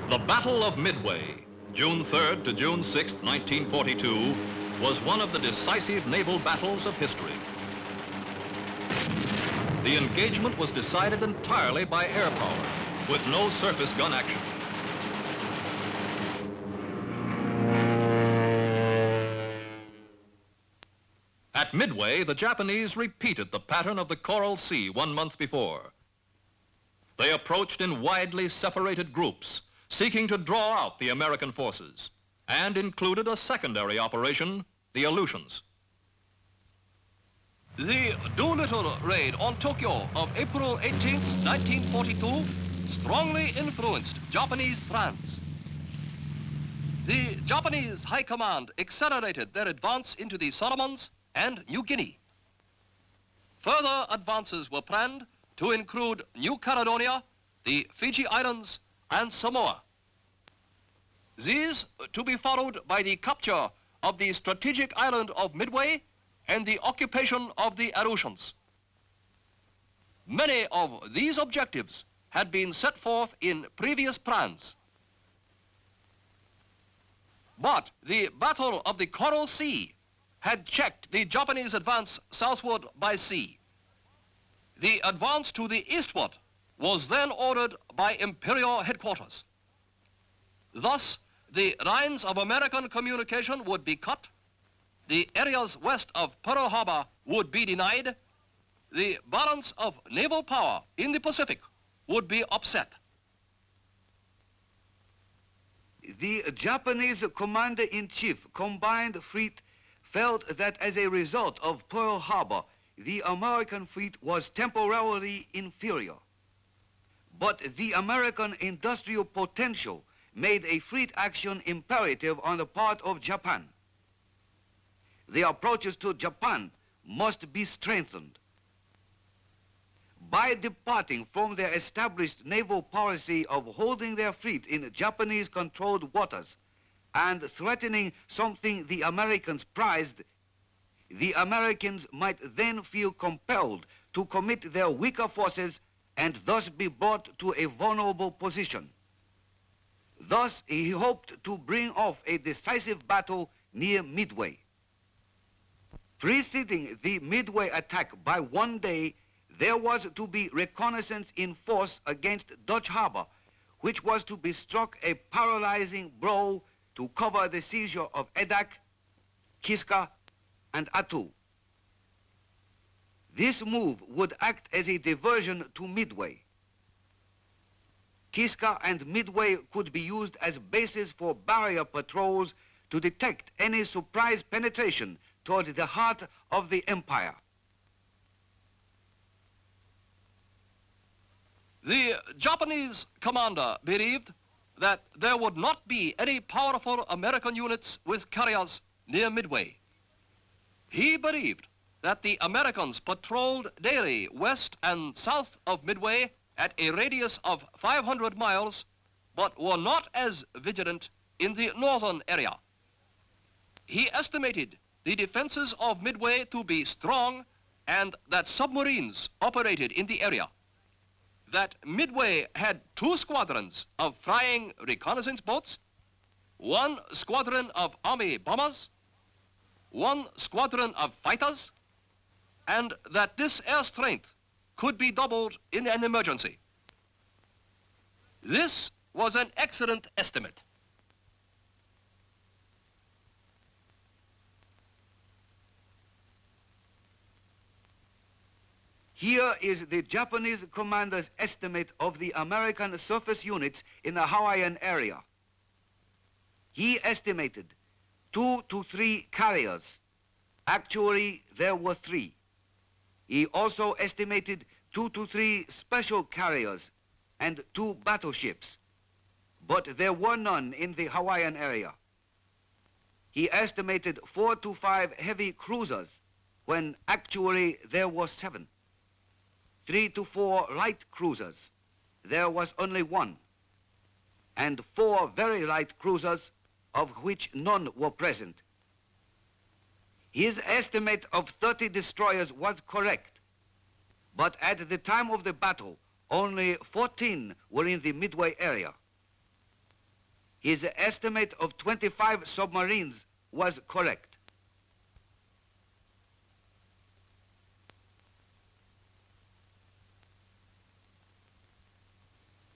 The Battle of Midway, June 3rd to June 6th, 1942, was one of the decisive naval battles of history. The engagement was decided entirely by air power, with no surface gun action. At Midway, the Japanese repeated the pattern of the Coral Sea 1 month before. They approached in widely separated groups, seeking to draw out the American forces, and included a secondary operation, the Aleutians. The Doolittle raid on Tokyo of April 18, 1942, strongly influenced Japanese plans. The Japanese High Command accelerated their advance into the Solomons and New Guinea. Further advances were planned to include New Caledonia, the Fiji Islands, and Samoa. These to be followed by the capture of the strategic island of Midway and the occupation of the Aleutians. Many of these objectives had been set forth in previous plans. But the Battle of the Coral Sea had checked the Japanese advance southward by sea. The advance to the eastward was then ordered by Imperial headquarters. Thus, the lines of American communication would be cut, the areas west of Pearl Harbor would be denied, the balance of naval power in the Pacific would be upset. The Japanese Commander-in-Chief Combined Fleet felt that as a result of Pearl Harbor, the American fleet was temporarily inferior. But the American industrial potential made a fleet action imperative on the part of Japan. The approaches to Japan must be strengthened. By departing from their established naval policy of holding their fleet in Japanese-controlled waters and threatening something the Americans prized, the Americans might then feel compelled to commit their weaker forces and thus be brought to a vulnerable position. Thus, he hoped to bring off a decisive battle near Midway. Preceding the Midway attack by 1 day, there was to be reconnaissance in force against Dutch Harbor, which was to be struck a paralyzing blow to cover the seizure of Edak, Kiska, and Attu. This move would act as a diversion to Midway. Kiska and Midway could be used as bases for barrier patrols to detect any surprise penetration toward the heart of the empire. The Japanese commander believed that there would not be any powerful American units with carriers near Midway. He believed that the Americans patrolled daily west and south of Midway at a radius of 500 miles, but were not as vigilant in the northern area. He estimated the defenses of Midway to be strong and that submarines operated in the area. That Midway had 2 squadrons of flying reconnaissance boats, 1 squadron of Army bombers, 1 squadron of fighters, and that this air strength could be doubled in an emergency. This was an excellent estimate. Here is the Japanese commander's estimate of the American surface units in the Hawaiian area. He estimated 2 to 3 carriers. Actually, there were 3. He also estimated 2 to 3 special carriers and 2 battleships, but there were none in the Hawaiian area. He estimated 4 to 5 heavy cruisers, when actually there were 7. 3 to 4 light cruisers, there was only 1, and 4 very light cruisers, of which none were present. His estimate of 30 destroyers was correct, but at the time of the battle, only 14 were in the Midway area. his estimate of 25 submarines was correct.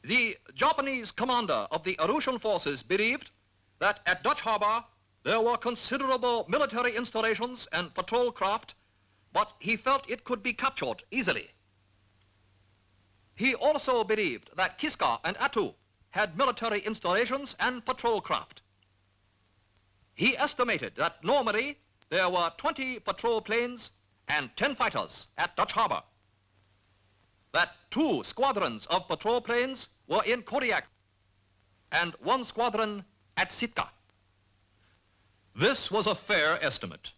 The Japanese commander of the Aleutian forces believed that at Dutch Harbor there were considerable military installations and patrol craft, but he felt it could be captured easily. He also believed that Kiska and Attu had military installations and patrol craft. He estimated that normally there were 20 patrol planes and 10 fighters at Dutch Harbor, that 2 squadrons of patrol planes were in Kodiak and 1 squadron at Sitka. This was a fair estimate,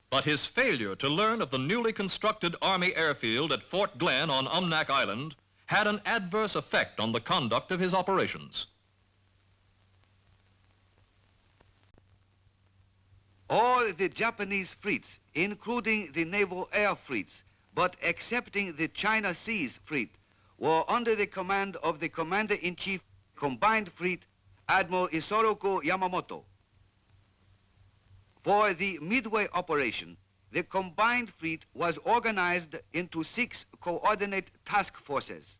but his failure to learn of the newly constructed Army airfield at Fort Glenn on Umnak Island had an adverse effect on the conduct of his operations. All the Japanese fleets, including the naval air fleets, but excepting the China Seas Fleet, were under the command of the Commander-in-Chief Combined Fleet, Admiral Isoroku Yamamoto. For the Midway operation, the Combined Fleet was organized into 6 coordinate task forces: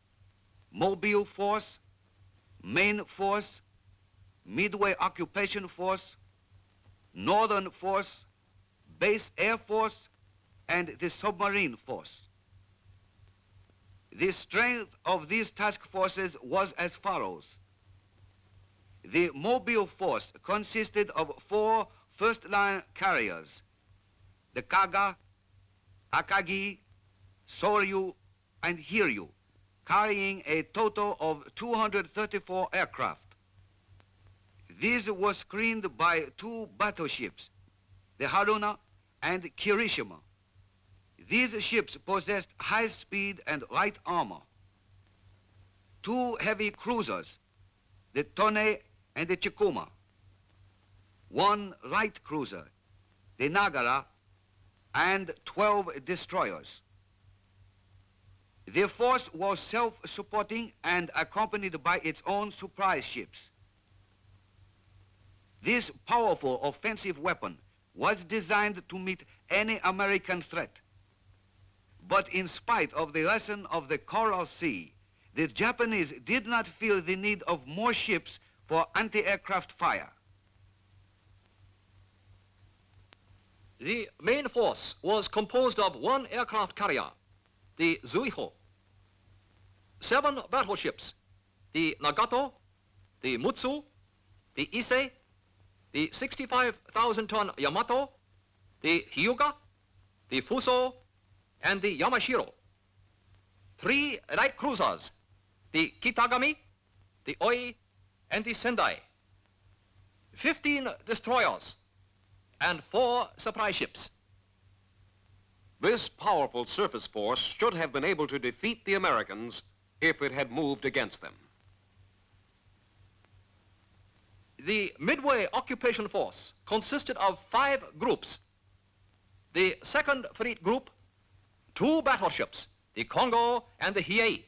Mobile Force, Main Force, Midway Occupation Force, Northern Force, Base Air Force, and the Submarine Force. The strength of these task forces was as follows. The Mobile Force consisted of 4 first-line carriers: the Kaga, Akagi, Soryu, and Hiryu, carrying a total of 234 aircraft. These were screened by 2 battleships, the Haruna and Kirishima. These ships possessed high speed and light armor. 2 heavy cruisers, the Tone and the Chikuma. 1 light cruiser, the Nagara, and 12 destroyers. The force was self-supporting and accompanied by its own surprise ships. This powerful offensive weapon was designed to meet any American threat. But in spite of the lesson of the Coral Sea, the Japanese did not feel the need of more ships for anti-aircraft fire. The main force was composed of 1 aircraft carrier, the Zuiho, 7 battleships, the Nagato, the Mutsu, the Ise, the 65,000-ton Yamato, the Hyuga, the Fuso, and the Yamashiro. 3 light cruisers, the Kitagami, the Oi, and the Sendai. 15 destroyers, and 4 supply ships. This powerful surface force should have been able to defeat the Americans if it had moved against them. The Midway occupation force consisted of 5 groups. The 2nd Fleet Group, 2 battleships, the Kongo and the Hiei.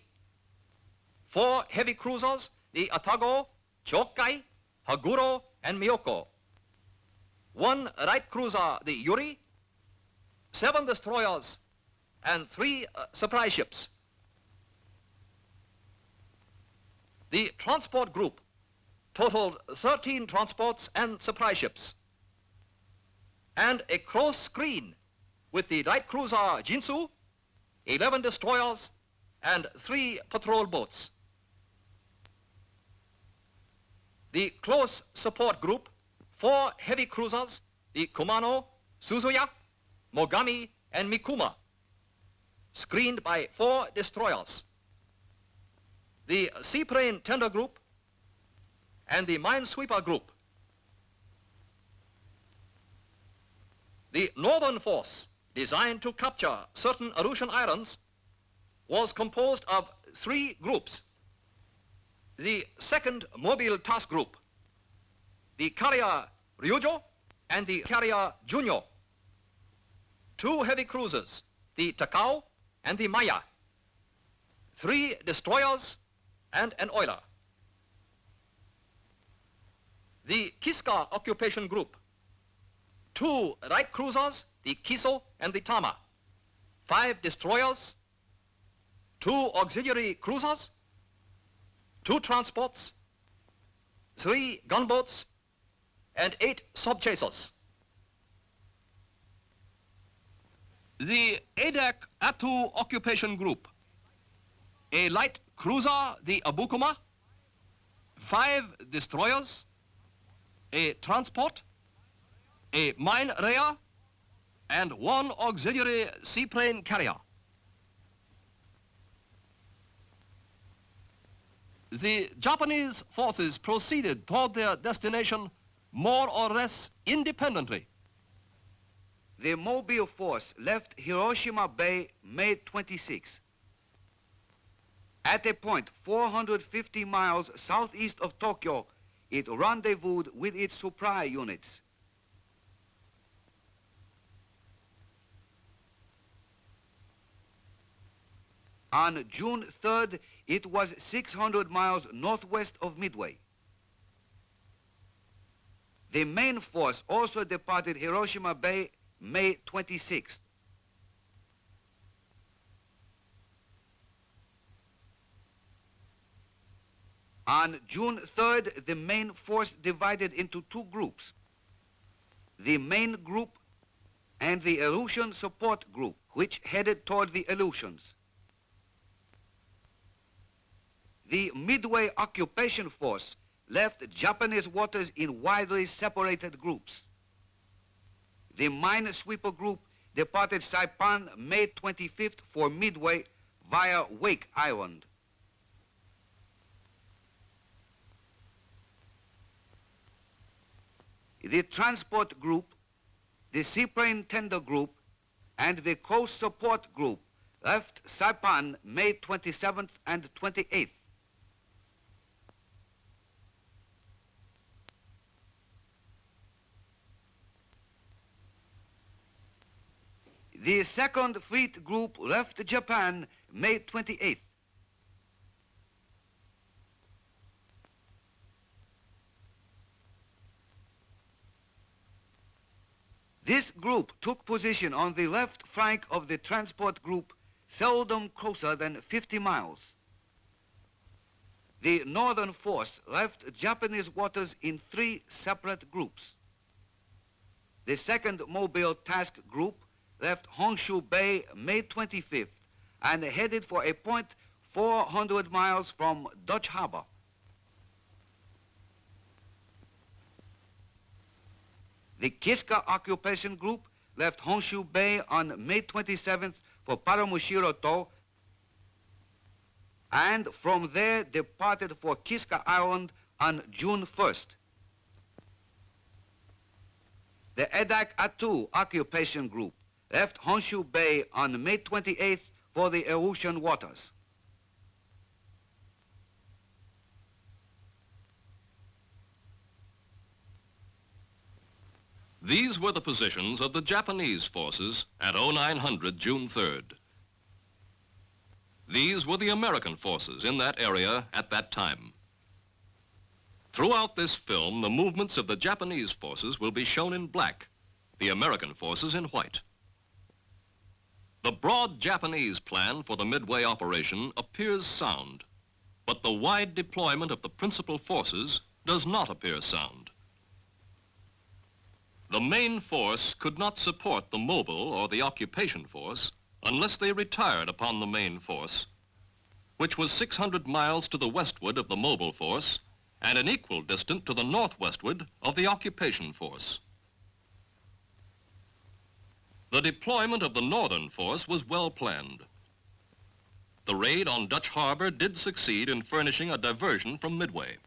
4 heavy cruisers, the Atago, Chokai, Haguro, and Miyoko. 1 light cruiser, the Yuri, 7 destroyers, and 3 supply ships. The transport group totaled 13 transports and supply ships, and a close screen with the light cruiser Jinsu, 11 destroyers, and 3 patrol boats. The close support group, 4 heavy cruisers, the Kumano, Suzuya, Mogami, and Mikuma, screened by 4 destroyers. The seaplane tender group and the minesweeper group. The northern force, designed to capture certain Aleutian islands, was composed of 3 groups. The 2nd Mobile Task Group, the carrier Ryujo and the carrier Junyo. 2 heavy cruisers, the Takao and the Maya. 3 destroyers and an oiler. the Kiska Occupation Group. 2 light cruisers, the Kiso and the Tama. 5 destroyers. 2 auxiliary cruisers. 2 transports. 3 gunboats. And 8 sub-chasers. The ADAC Atu Occupation Group. A light cruiser, the Abukuma. 5 destroyers. A transport. A mine rayer. And 1 auxiliary seaplane carrier. The Japanese forces proceeded toward their destination more or less independently. The Mobile force left Hiroshima Bay May 26. At a point 450 miles southeast of Tokyo, it rendezvoused with its supply units. On June 3rd, it was 600 miles northwest of Midway. The main force also departed Hiroshima Bay May 26th. On June 3rd, the main force divided into 2 groups. The main group and the Aleutian support group, which headed toward the Aleutians. The Midway Occupation Force left Japanese waters in widely separated groups. The Minesweeper Group departed Saipan May 25th for Midway via Wake Island. The Transport Group, the Seaplane Tender Group, and the Coast Support Group left Saipan May 27th and 28th. The Second Fleet Group left Japan May 28th. This group took position on the left flank of the transport group, seldom closer than 50 miles. The northern force left Japanese waters in 3 separate groups. The Second Mobile Task Group left Honshu Bay May 25th and headed for a point 400 miles from Dutch Harbor. The Kiska Occupation Group left Honshu Bay on May 27th for Paramushiroto and from there departed for Kiska Island on June 1st. The Edak Atu Occupation Group left Honshu Bay on May 28th for the Aleutian waters. These were the positions of the Japanese forces at 0900 June 3rd. These were the American forces in that area at that time. Throughout this film, the movements of the Japanese forces will be shown in black, the American forces in white. The broad Japanese plan for the Midway operation appears sound, but the wide deployment of the principal forces does not appear sound. The main force could not support the mobile or the occupation force unless they retired upon the main force, which was 600 miles to the westward of the mobile force and an equal distance to the northwestward of the occupation force. The deployment of the northern force was well planned. The raid on Dutch Harbor did succeed in furnishing a diversion from Midway.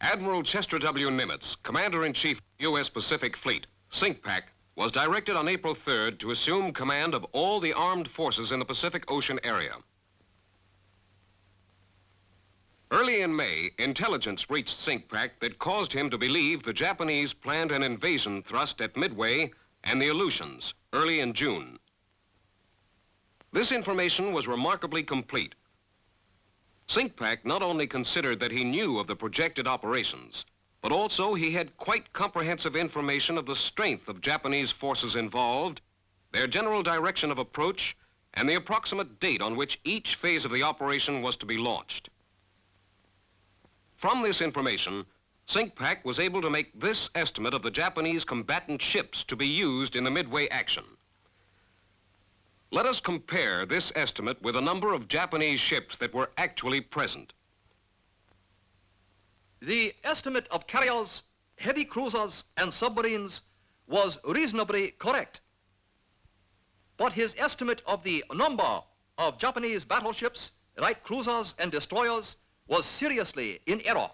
Admiral Chester W. Nimitz, Commander-in-Chief of the U.S. Pacific Fleet, SINCPAC, was directed on April 3rd to assume command of all the armed forces in the Pacific Ocean area. Early in May, intelligence reached SINCPAC that caused him to believe the Japanese planned an invasion thrust at Midway and the Aleutians early in June. This information was remarkably complete. SINCPAC not only considered that he knew of the projected operations, but also he had quite comprehensive information of the strength of Japanese forces involved, their general direction of approach, and the approximate date on which each phase of the operation was to be launched. From this information, SINCPAC was able to make this estimate of the Japanese combatant ships to be used in the Midway action. Let us compare this estimate with the number of Japanese ships that were actually present. The estimate of carriers, heavy cruisers, and submarines was reasonably correct. But his estimate of the number of Japanese battleships, light cruisers, and destroyers was seriously in error.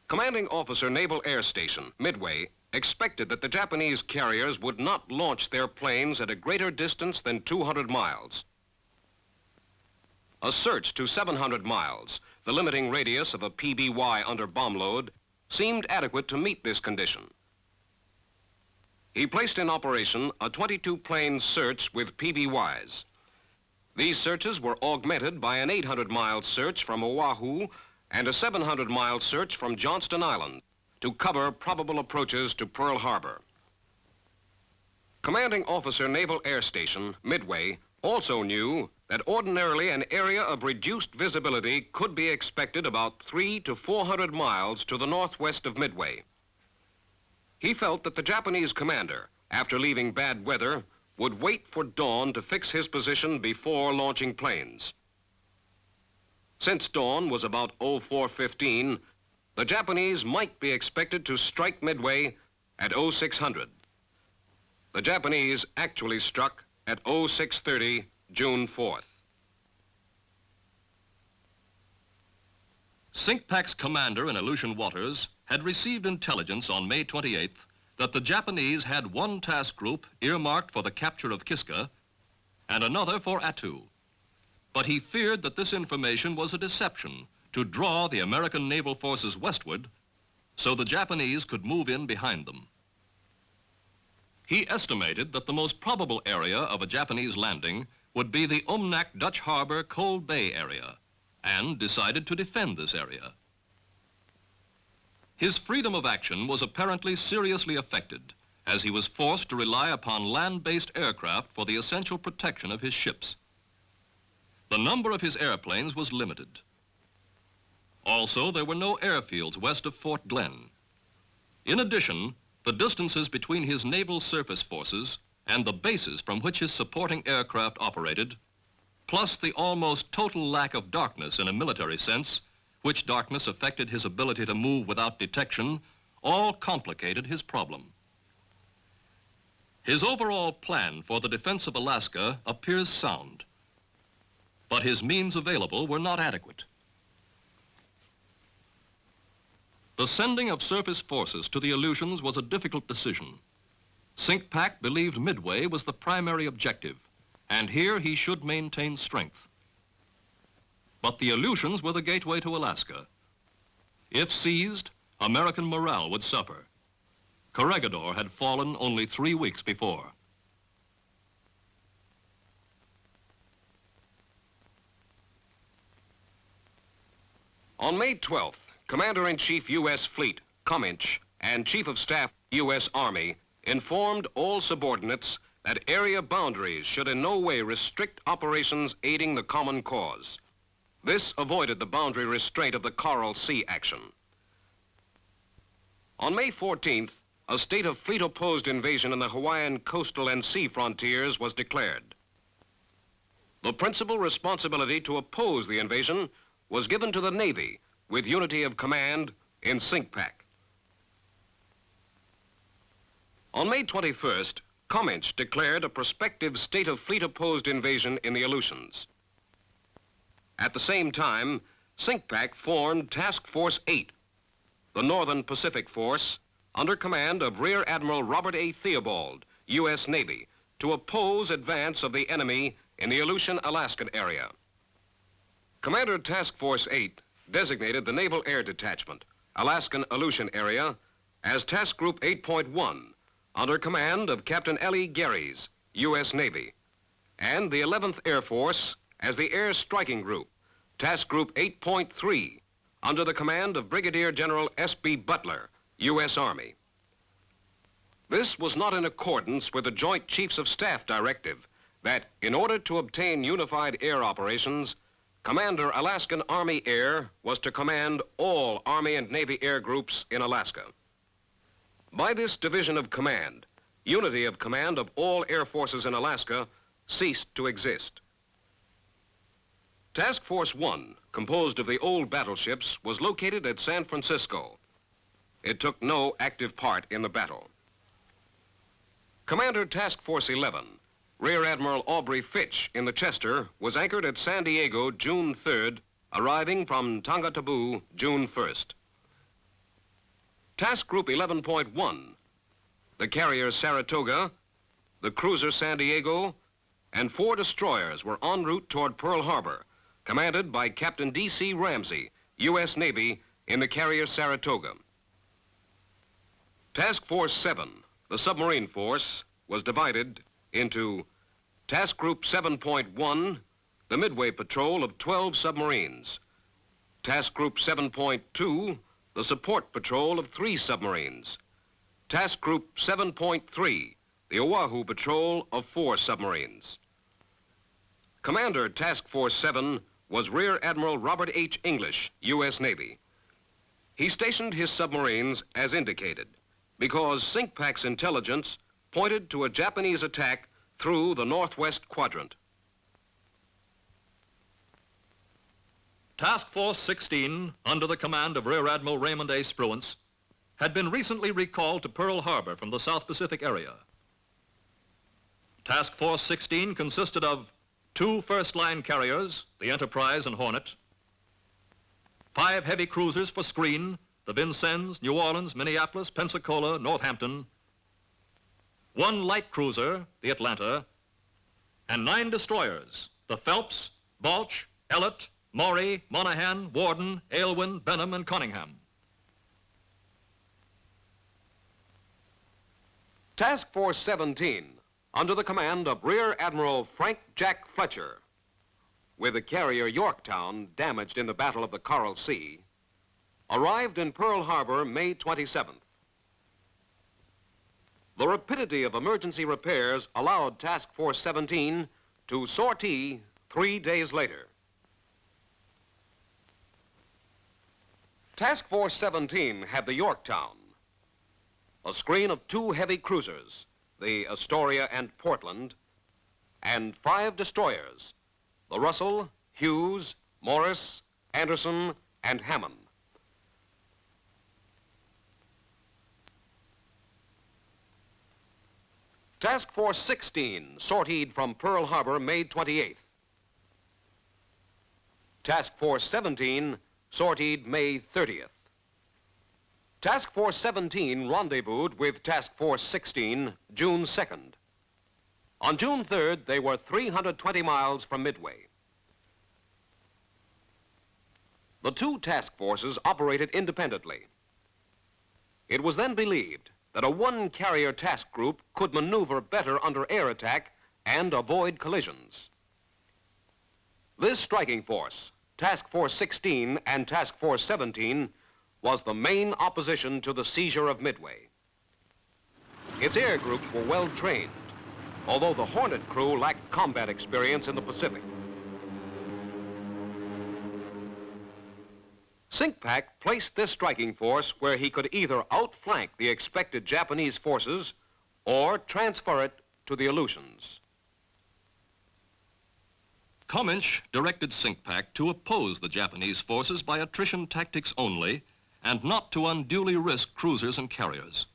Commanding Officer Naval Air Station, Midway, expected that the Japanese carriers would not launch their planes at a greater distance than 200 miles. A search to 700 miles, the limiting radius of a PBY under bomb load, seemed adequate to meet this condition. He placed in operation a 22-plane search with PBYs. These searches were augmented by an 800-mile search from Oahu and a 700-mile search from Johnston Island to cover probable approaches to Pearl Harbor. Commanding Officer Naval Air Station, Midway, also knew that ordinarily an area of reduced visibility could be expected about 300 to 400 miles to the northwest of Midway. He felt that the Japanese commander, after leaving bad weather, would wait for dawn to fix his position before launching planes. Since dawn was about 04:15, the Japanese might be expected to strike Midway at 0600. The Japanese actually struck at 0630, June 4th. SINCPAC's commander in Aleutian waters had received intelligence on May 28th that the Japanese had one task group earmarked for the capture of Kiska and another for Attu. But he feared that this information was a deception to draw the American naval forces westward so the Japanese could move in behind them. He estimated that the most probable area of a Japanese landing would be the Umnak Dutch Harbor Cold Bay area, and decided to defend this area. His freedom of action was apparently seriously affected, as he was forced to rely upon land-based aircraft for the essential protection of his ships. The number of his airplanes was limited. Also, there were no airfields west of Fort Glenn. In addition, the distances between his naval surface forces and the bases from which his supporting aircraft operated, plus the almost total lack of darkness in a military sense, which darkness affected his ability to move without detection, all complicated his problem. His overall plan for the defense of Alaska appears sound, but his means available were not adequate. The sending of surface forces to the Aleutians was a difficult decision. SINCPAC believed Midway was the primary objective, and here he should maintain strength. But the Aleutians were the gateway to Alaska. If seized, American morale would suffer. Corregidor had fallen only 3 weeks before. On May 12th, Commander-in-Chief U.S. Fleet, Cominch, and Chief of Staff, U.S. Army, informed all subordinates that area boundaries should in no way restrict operations aiding the common cause. This avoided the boundary restraint of the Coral Sea action. On May 14th, a state of fleet-opposed invasion in the Hawaiian coastal and sea frontiers was declared. The principal responsibility to oppose the invasion was given to the Navy, with unity of command in SINCPAC. On May 21st, Cominch declared a prospective state of fleet-opposed invasion in the Aleutians. At the same time, SINCPAC formed Task Force 8, the Northern Pacific Force, under command of Rear Admiral Robert A. Theobald, U.S. Navy, to oppose advance of the enemy in the Aleutian-Alaskan area. Commander Task Force 8 designated the Naval Air Detachment, Alaskan-Aleutian area, as Task Group 8.1 under command of Captain L.E. Gehrys, U.S. Navy, and the 11th Air Force as the Air Striking Group, Task Group 8.3 under the command of Brigadier General S.B. Butler, U.S. Army. This was not in accordance with the Joint Chiefs of Staff directive that, in order to obtain unified air operations, Commander Alaskan Army Air was to command all Army and Navy air groups in Alaska. By this division of command, unity of command of all air forces in Alaska ceased to exist. Task Force 1, composed of the old battleships, was located at San Francisco. It took no active part in the battle. Commander Task Force 11, Rear Admiral Aubrey Fitch in the Chester, was anchored at San Diego June 3rd, arriving from Tonga June 1st. Task Group 11.1, the carrier Saratoga, the cruiser San Diego, and 4 destroyers were en route toward Pearl Harbor, commanded by Captain D.C. Ramsey, U.S. Navy, in the carrier Saratoga. Task Force 7, the submarine force, was divided into Task Group 7.1, the Midway patrol of 12 submarines. Task Group 7.2, the support patrol of 3 submarines. Task Group 7.3, the Oahu patrol of 4 submarines. Commander Task Force 7 was Rear Admiral Robert H. English, U.S. Navy. He stationed his submarines as indicated because SINCPAC's intelligence pointed to a Japanese attack through the northwest quadrant. Task Force 16, under the command of Rear Admiral Raymond A. Spruance, had been recently recalled to Pearl Harbor from the South Pacific area. Task Force 16 consisted of 2 first-line carriers, the Enterprise and Hornet, 5 heavy cruisers for screen, the Vincennes, New Orleans, Minneapolis, Pensacola, Northampton, 1 light cruiser, the Atlanta, and 9 destroyers, the Phelps, Balch, Ellett, Maury, Monaghan, Warden, Aylwin, Benham, and Cunningham. Task Force 17, under the command of Rear Admiral Frank Jack Fletcher, with the carrier Yorktown damaged in the Battle of the Coral Sea, arrived in Pearl Harbor May 27th. The rapidity of emergency repairs allowed Task Force 17 to sortie 3 days later. Task Force 17 had the Yorktown, a screen of 2 heavy cruisers, the Astoria and Portland, and 5 destroyers, the Russell, Hughes, Morris, Anderson, and Hammond. Task Force 16 sortied from Pearl Harbor May 28th. Task Force 17 sortied May 30th. Task Force 17 rendezvoused with Task Force 16 June 2nd. On June 3rd, they were 320 miles from Midway. The 2 task forces operated independently. It was then believed that a 1-carrier task group could maneuver better under air attack and avoid collisions. This striking force, Task Force 16 and Task Force 17, was the main opposition to the seizure of Midway. Its air groups were well trained, although the Hornet crew lacked combat experience in the Pacific. SINCPAC placed this striking force where he could either outflank the expected Japanese forces or transfer it to the Aleutians. Cominch directed SINCPAC to oppose the Japanese forces by attrition tactics only and not to unduly risk cruisers and carriers.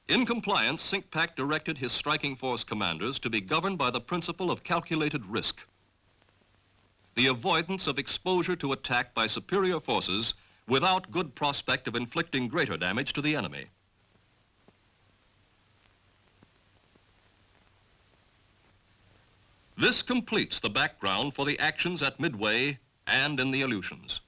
In compliance, SINCPAC directed his striking force commanders to be governed by the principle of calculated risk, the avoidance of exposure to attack by superior forces without good prospect of inflicting greater damage to the enemy. This completes the background for the actions at Midway and in the Aleutians.